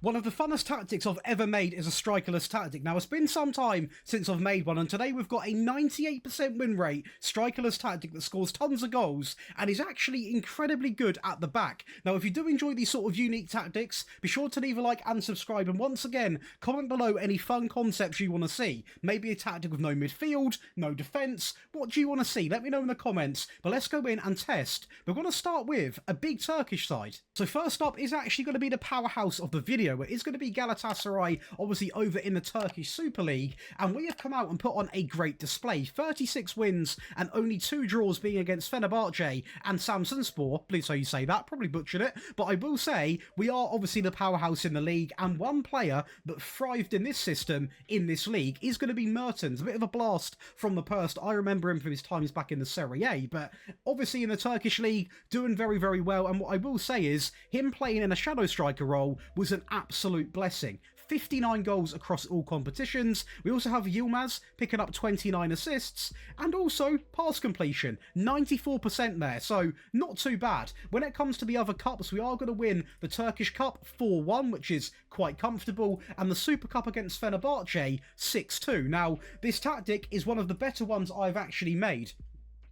One of the funnest tactics I've ever made is a strikerless tactic. Now, it's been some time since I've made one, and today we've got a 98% win rate strikerless tactic that scores tons of goals and is actually incredibly good at the back. Now, if you do enjoy these sort of unique tactics, be sure to leave a like and subscribe, and once again, comment below any fun concepts you want to see. Maybe a tactic with no midfield, no defence. What do you want to see? Let me know in the comments, but let's go in and test. We're going to start with a big Turkish side. So first up is actually going to be the powerhouse of the video. It is going to be Galatasaray, obviously over in the Turkish Super League, and we have come out and put on a great display. 36 wins and only 2 draws, being against Fenerbahce and Samsunspor. Please how you say that, probably butchered it, but I will say we are obviously the powerhouse in the league, and one player that thrived in this system in this league is going to be Mertens. A bit of a blast from the past. I remember him from his times back in the Serie A, but obviously in the Turkish league doing very, very well, and what I will say is him playing in a shadow striker role was an absolute blessing. 59 goals across all competitions. We also have Yilmaz picking up 29 assists, and also pass completion, 94% there, so not too bad. When it comes to the other cups, we are going to win the Turkish Cup 4-1, which is quite comfortable, and the Super Cup against Fenerbahce 6-2. Now, this tactic is one of the better ones I've actually made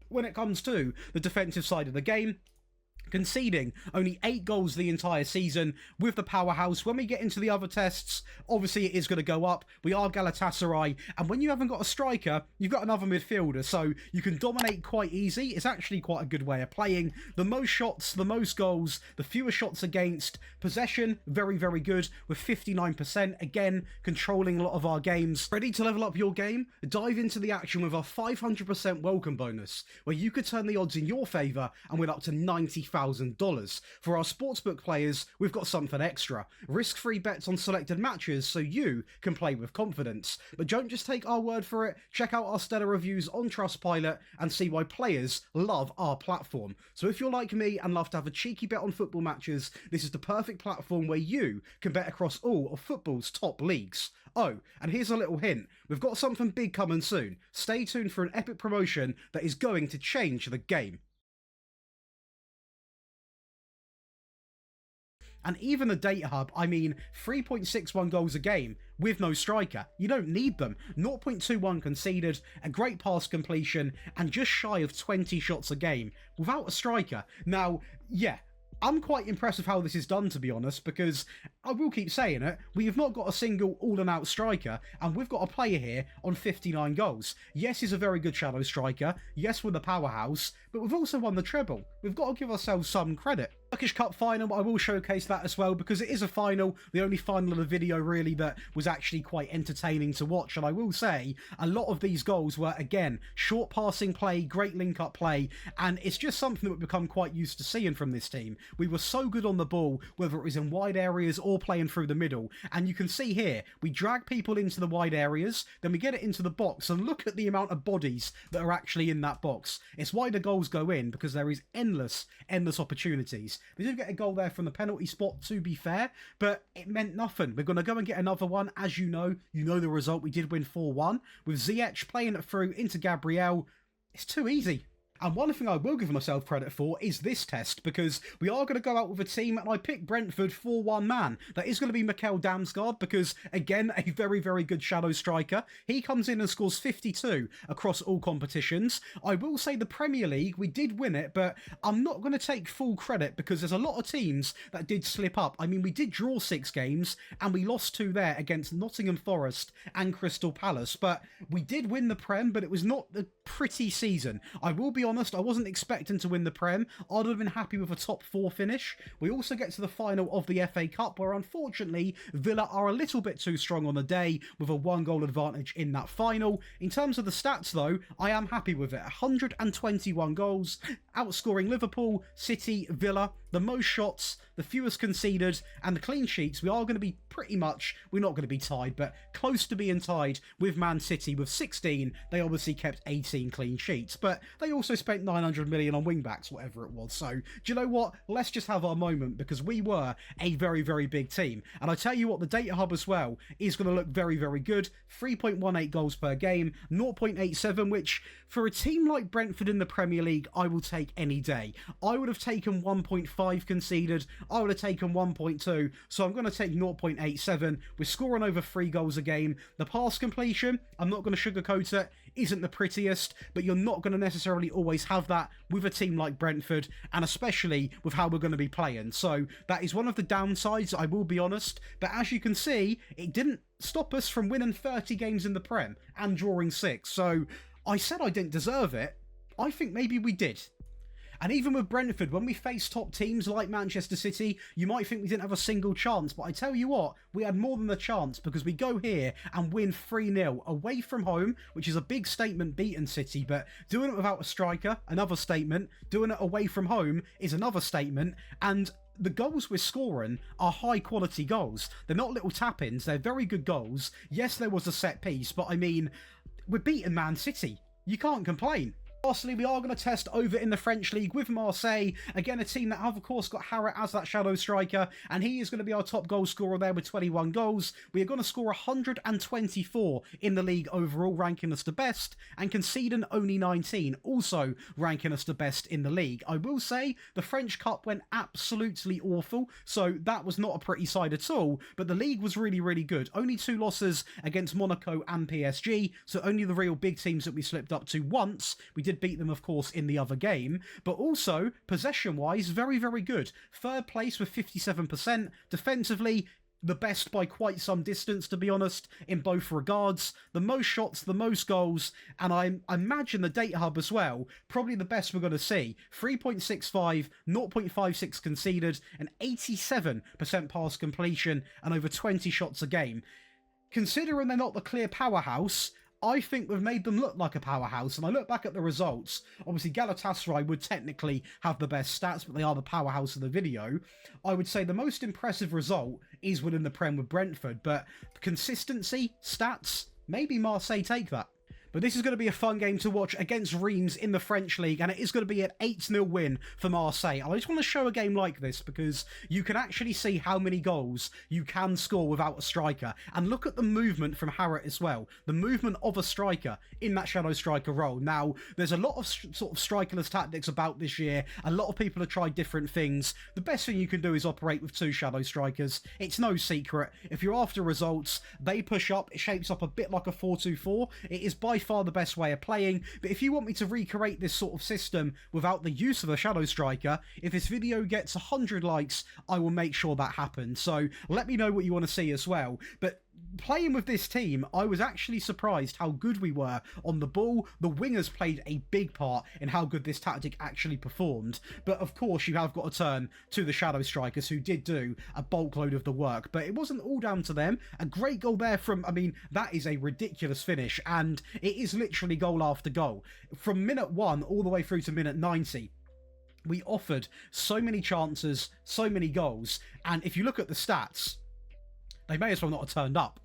when it comes to the defensive side of the game, conceding only 8 goals the entire season with the powerhouse. When we get into the other tests, obviously it is going to go up. We are Galatasaray, and when you haven't got a striker, you've got another midfielder, so you can dominate quite easy. It's actually quite a good way of playing. The most shots, the most goals, the fewer shots against. Possession, very, very good with 59%. Again, controlling a lot of our games. Ready to level up your game? Dive into the action with our 500% welcome bonus, where you could turn the odds in your favour and win up to $90,000. For our sportsbook players, we've got something extra. Risk-free bets on selected matches so you can play with confidence. But don't just take our word for it. Check out our stellar reviews on Trustpilot and see why players love our platform. So if you're like me and love to have a cheeky bet on football matches, this is the perfect platform where you can bet across all of football's top leagues. Oh, and here's a little hint. We've got something big coming soon. Stay tuned for an epic promotion that is going to change the game. And even the data hub, I mean, 3.61 goals a game with no striker. You don't need them. 0.21 conceded, a great pass completion, and just shy of 20 shots a game without a striker. Now, yeah, I'm quite impressed with how this is done, to be honest, because I will keep saying it, we have not got a single all-and-out striker, and we've got a player here on 59 goals. Yes, he's a very good shadow striker. Yes, we're the powerhouse, but we've also won the treble. We've got to give ourselves some credit. Turkish Cup final, I will showcase that as well, because it is a final, the only final of the video really that was actually quite entertaining to watch. And I will say a lot of these goals were, again, short passing play, great link-up play, and it's just something that we've become quite used to seeing from this team. We were so good on the ball, whether it was in wide areas or playing through the middle, and you can see here, we drag people into the wide areas, then we get it into the box, and look at the amount of bodies that are actually in that box. It's why the goals go in, because there is endless opportunities. We did get a goal there from the penalty spot, to be fair, but it meant nothing. We're going to go and get another one. As you know the result. We did win 4-1 with Ziyech playing it through into Gabriel. It's too easy. And one thing I will give myself credit for is this test, because we are going to go out with a team, and I picked Brentford 4-1 man. That is going to be Mikel Damsgaard, because, again, a very, very good shadow striker. He comes in and scores 52 across all competitions. I will say the Premier League, we did win it, but I'm not going to take full credit, because there's a lot of teams that did slip up. I mean, we did draw 6 games, and we lost 2 there against Nottingham Forest and Crystal Palace. But we did win the Prem, but it was not a pretty season. I will be honest, I wasn't expecting to win the Prem. I'd have been happy with a top 4 finish. We also get to the final of the FA Cup, where unfortunately Villa are a little bit too strong on the day with a 1-goal advantage in that final. In terms of the stats though, I am happy with it. 121 goals, outscoring Liverpool, City, Villa, the most shots, the fewest conceded, and the clean sheets. We are going to be pretty much, we're not going to be tied, but close to being tied with Man City with 16. They obviously kept 18 clean sheets, but they also spent 900 million on wingbacks, whatever it was. So, do you know what? Let's just have our moment, because we were a very, very big team. And I tell you what, the data hub as well is going to look very, very good. 3.18 goals per game, 0.87, which for a team like Brentford in the Premier League, I will take any day. I would have taken 1.5 0.85 conceded. I would have taken 1.2, so I'm going to take 0.87. We're scoring over 3 goals a game. The pass completion, I'm not going to sugarcoat it, isn't the prettiest, but you're not going to necessarily always have that with a team like Brentford, and especially with how we're going to be playing. So that is one of the downsides, I will be honest, but as you can see, it didn't stop us from winning 30 games in the Prem and drawing 6. So I said I didn't deserve it. I think maybe we did. And even with Brentford, when we face top teams like Manchester City, you might think we didn't have a single chance. But I tell you what, we had more than a chance, because we go here and win 3-0 away from home, which is a big statement beating City. But doing it without a striker, another statement. Doing it away from home is another statement. And the goals we're scoring are high quality goals. They're not little tap-ins. They're very good goals. Yes, there was a set piece, but I mean, we're beating Man City. You can't complain. Lastly, we are going to test over in the French League with Marseille. Again, a team that have, of course, got Harrod as that shadow striker, and he is going to be our top goal scorer there with 21 goals. We are going to score 124 in the league overall, ranking us the best, and conceding only 19, also ranking us the best in the league. I will say, the French Cup went absolutely awful, so that was not a pretty side at all, but the league was really, really good. Only 2 losses against Monaco and PSG, so only the real big teams that we slipped up to once. We did beat them, of course, in the other game, but also possession-wise, very, very good. 3rd place with 57%. Defensively, the best by quite some distance, to be honest, in both regards. The most shots, the most goals, and I imagine the data hub as well, probably the best we're going to see. 3.65, 0.56 conceded, and 87% pass completion, and over 20 shots a game. Considering they're not the clear powerhouse, I think we've made them look like a powerhouse, and I look back at the results. Obviously, Galatasaray would technically have the best stats, but they are the powerhouse of the video. I would say the most impressive result is winning the Prem with Brentford, but consistency, stats, maybe Marseille take that. But this is going to be a fun game to watch against Reims in the French League, and it is going to be an 8-0 win for Marseille. I just want to show a game like this because you can actually see how many goals you can score without a striker. And look at the movement from Harrod as well. The movement of a striker in that shadow striker role. Now, there's a lot of sort of strikerless tactics about this year. A lot of people have tried different things. The best thing you can do is operate with 2 shadow strikers. It's no secret. If you're after results, they push up. It shapes up a bit like a 4-2-4. It is by far the best way of playing, but if you want me to recreate this sort of system without the use of a shadow striker, if this video gets 100 likes, I will make sure that happens. So let me know what you want to see as well. But playing with this team, I was actually surprised how good we were on the ball. The wingers played a big part in how good this tactic actually performed. But of course, you have got to turn to the shadow strikers, who did do a bulk load of the work. But it wasn't all down to them. A great goal there from, I mean, that is a ridiculous finish. And it is literally goal after goal. From minute 1 all the way through to minute 90. We offered so many chances, so many goals. And if you look at the stats, they may as well not have turned up.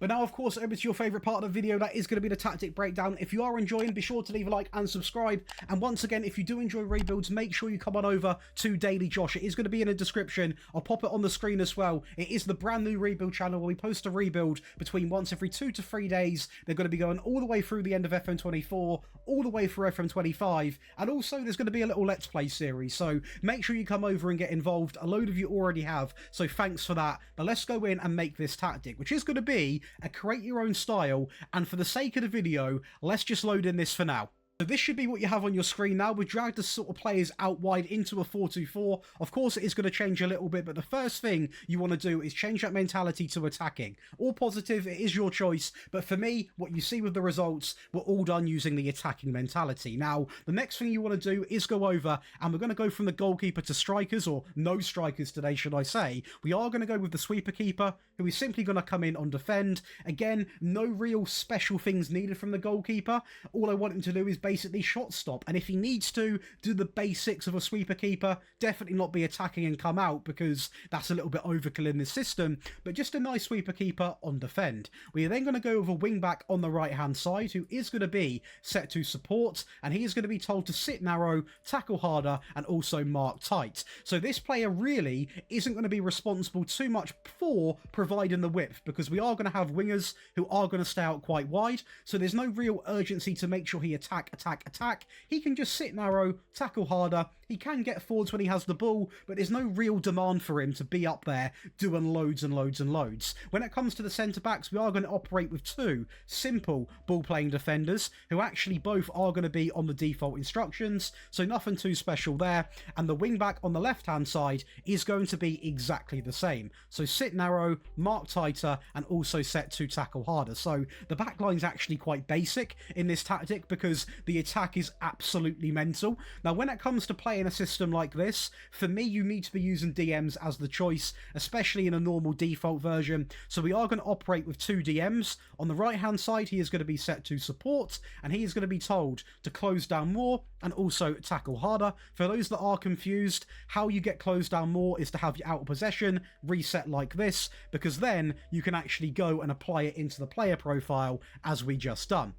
But now, of course, over to your favourite part of the video, that is going to be the tactic breakdown. If you are enjoying, be sure to leave a like and subscribe. And once again, if you do enjoy rebuilds, make sure you come on over to Daily Josh. It is going to be in the description. I'll pop it on the screen as well. It is the brand new rebuild channel where we post a rebuild between once every 2 to 3 days. They're going to be going all the way through the end of FM24, all the way through FM25, and also there's going to be a little Let's Play series. So make sure you come over and get involved. A load of you already have, so thanks for that. But let's go in and make this tactic, which is going to be a create your own style, and for the sake of the video, let's just load in this for now. So this should be what you have on your screen now. We've dragged the sort of players out wide into a 4-2-4. Of course, it is going to change a little bit, but the first thing you want to do is change that mentality to attacking. All positive, it is your choice, but for me, what you see with the results, we're all done using the attacking mentality. Now, the next thing you want to do is go over, and we're going to go from the goalkeeper to strikers, or no strikers today, should I say. We are going to go with the sweeper keeper, who is simply going to come in on defend. Again, no real special things needed from the goalkeeper. All I want him to do is basically shot stop, and if he needs to do the basics of a sweeper keeper, definitely not be attacking and come out, because that's a little bit overkill in this system, but just a nice sweeper keeper on defend. We are then going to go with a wing back on the right hand side, who is going to be set to support, and he is going to be told to sit narrow, tackle harder, and also mark tight. So this player really isn't going to be responsible too much for providing the width, because we are going to have wingers who are going to stay out quite wide, so there's no real urgency to make sure he attack. He can just sit narrow, tackle harder, He can get forwards when he has the ball, but there's no real demand for him to be up there doing loads and loads and loads. When it comes to the centre-backs, we are going to operate with two simple ball-playing defenders who actually both are going to be on the default instructions, so nothing too special there. And the wing-back on the left-hand side is going to be exactly the same. So sit narrow, mark tighter, and also set to tackle harder. So the back line's actually quite basic in this tactic because the attack is absolutely mental. Now, when it comes to playing a system like this, for me, you need to be using DMs as the choice, especially in a normal default version. So we are going to operate with two DMs. On the right-hand side, he is going to be set to support, and he is going to be told to close down more and also tackle harder. For those that are confused, how you get closed down more is to have your out of possession reset like this, because then you can actually go and apply it into the player profile as we just done.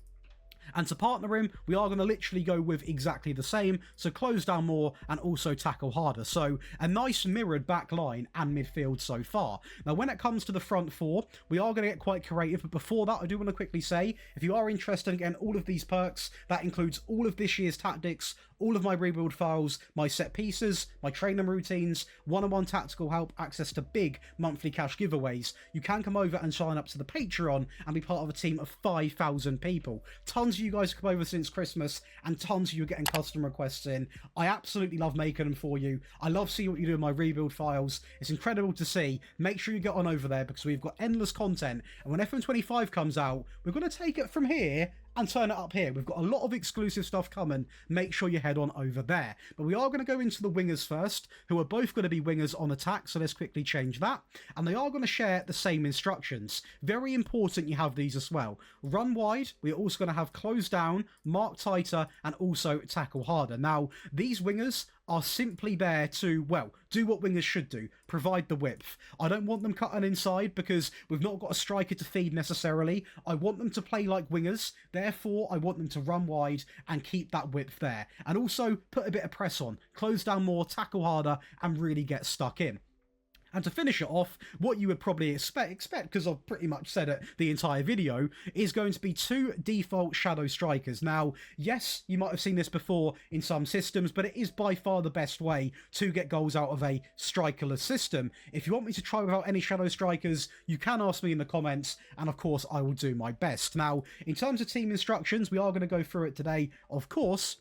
And to partner him, we are going to literally go with exactly the same, so close down more and also tackle harder. So a nice mirrored back line and midfield so far. Now, when it comes to the front four, we are going to get quite creative, but before that, I do want to quickly say, if you are interested in getting all of these perks, that includes all of this year's tactics, all of my rebuild files, my set pieces, my training routines, one-on-one tactical help, access to big monthly cash giveaways, you can come over and sign up to the Patreon and be part of a team of 5,000 people. Tons of you guys have come over since Christmas, and tons of you are getting custom requests in. I absolutely love making them for you. I love seeing what you do in my rebuild files. It's incredible to see. Make sure you get on over there because we've got endless content, and when FM25 comes out, we're going to take it from here and turn it up here. We've got a lot of exclusive stuff coming. Make sure you head on over there. But we are going to go into the wingers first, who are both going to be wingers on attack, so let's quickly change that. And they are going to share the same instructions. Very important you have these as well. Run wide, we're also going to have close down, mark tighter, and also tackle harder. Now, these wingers are simply there to, well, do what wingers should do, provide the width. I don't want them cutting inside because we've not got a striker to feed necessarily. I want them to play like wingers, therefore I want them to run wide and keep that width there. And also put a bit of press on, close down more, tackle harder, and really get stuck in. And to finish it off, what you would probably expect, because I've pretty much said it the entire video, is going to be two default shadow strikers. Now, yes, you might have seen this before in some systems, but it is by far the best way to get goals out of a strikerless system. If you want me to try without any shadow strikers, you can ask me in the comments, and of course, I will do my best. Now, in terms of team instructions, we are going to go through it today, of course.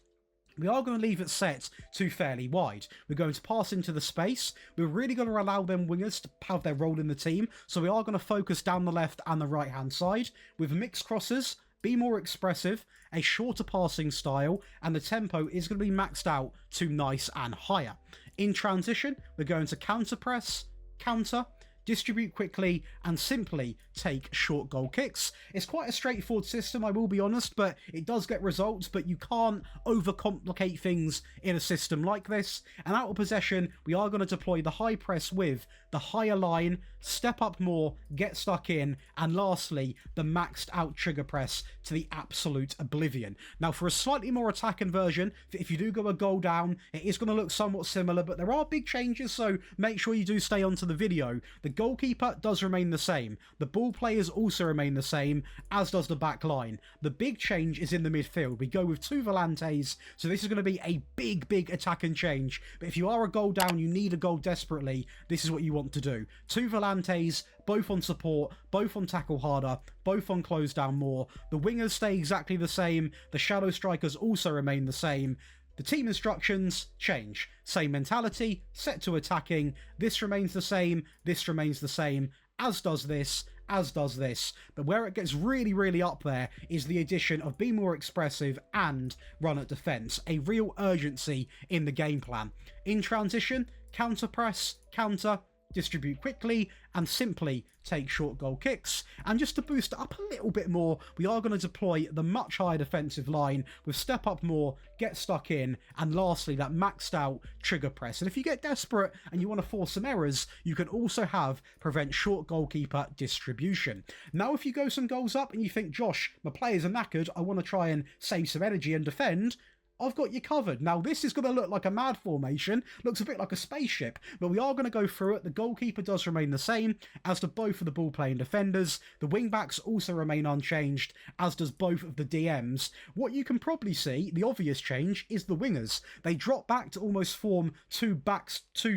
We are going to leave it set to fairly wide. We're going to pass into the space. We're really going to allow them wingers to have their role in the team. So we are going to focus down the left and the right hand side with mixed crosses, be more expressive, a shorter passing style, and the tempo is going to be maxed out to nice and higher. In transition, we're going to counter press, counter, distribute quickly, and simply take short goal kicks. It's quite a straightforward system, I will be honest, but it does get results, but you can't overcomplicate things in a system like this. And out of possession, we are going to deploy the high press with the higher line, step up more, get stuck in, and lastly, the maxed out trigger press to the absolute oblivion. Now, for a slightly more attacking version, if you do go a goal down, it is going to look somewhat similar, but there are big changes, so make sure you do stay onto the video. The goalkeeper does remain the same. The ball players also remain the same, as does the back line. The big change is in the midfield. We go with two volantes, so this is going to be a big attacking change. But if you are a goal down, you need a goal desperately, this is what you want to do. Two volantes, both on support, both on tackle harder, both on close down more. The wingers stay exactly the same. The shadow strikers also remain the same. The team instructions change. Same mentality, set to attacking. This remains the same, this remains the same, as does this, as does this. But where it gets really up there is the addition of be more expressive and run at defence. A real urgency in the game plan. In transition, counter press, counter, distribute quickly, and simply take short goal kicks. And just to boost it up a little bit more, we are going to deploy the much higher defensive line with step up more, get stuck in, and lastly, that maxed out trigger press. And if you get desperate and you want to force some errors, you can also have prevent short goalkeeper distribution. Now, if you go some goals up and you think, Josh, my players are knackered, I want to try and save some energy and defend, I've got you covered. Now, this is going to look like a mad formation, looks a bit like a spaceship, but we are going to go through it. The goalkeeper does remain the same, as do both of the ball-playing defenders. The wing-backs also remain unchanged, as does both of the DMs. What you can probably see, the obvious change, is the wingers. They drop back to almost form two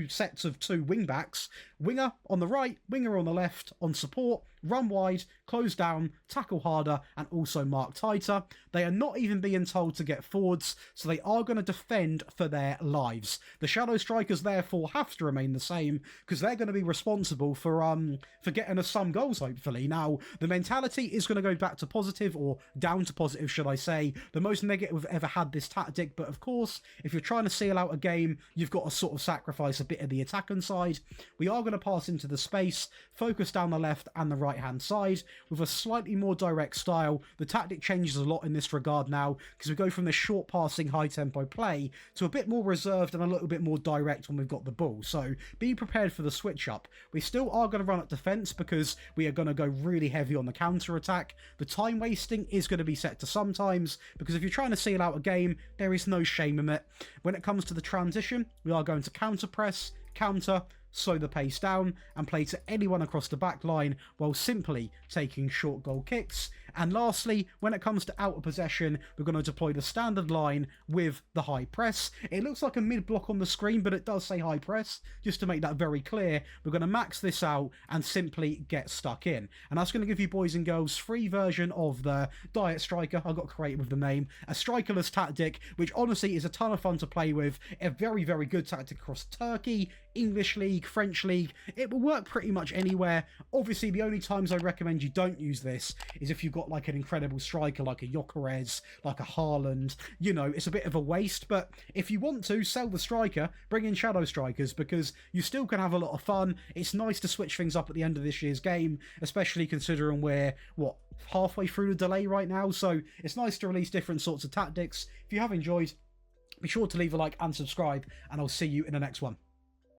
sets of two wing-backs. Winger on the right, winger on the left, on support, run wide, close down, tackle harder, and also mark tighter. They are not even being told to get forwards, so they are going to defend for their lives. The shadow strikers therefore have to remain the same, because they're going to be responsible for getting us some goals, hopefully. Now, the mentality is going to go back to positive, or down to positive, should I say. The most negative we've ever had this tactic, but of course, if you're trying to seal out a game, you've got to sort of sacrifice a bit of the attacking side. We are going to pass into the space, focus down the left and the right hand side with a slightly more direct style. The tactic changes a lot in this regard now, because we go from this short passing high tempo play to a bit more reserved and a little bit more direct when we've got the ball. So be prepared for the switch up. We still are going to run at defense because we are going to go really heavy on the counter attack. The time wasting is going to be set to sometimes, because if you're trying to seal out a game, there is no shame in it. When it comes to the transition, we are going to counter press, counter, slow the pace down and play to anyone across the back line while simply taking short goal kicks. And lastly, when it comes to out of possession, we're going to deploy the standard line with the high press. It looks like a mid-block on the screen, but it does say high press. Just to make that very clear, we're going to max this out and simply get stuck in. And that's going to give you boys and girls free version of the Diet Striker. I got creative with the name. A strikerless tactic, which honestly is a ton of fun to play with. A very, very good tactic across Turkey, English League, French League. It will work pretty much anywhere. Obviously, the only times I recommend you don't use this is if you've got like an incredible striker like a Gyökeres, like a Haaland. You know, it's a bit of a waste, but if you want to sell the striker, bring in shadow strikers, because you still can have a lot of fun. It's nice to switch things up at the end of this year's game, especially considering we're, halfway through the delay right now, so it's nice to release different sorts of tactics. If you have enjoyed, be sure to leave a like and subscribe, and I'll see you in the next one.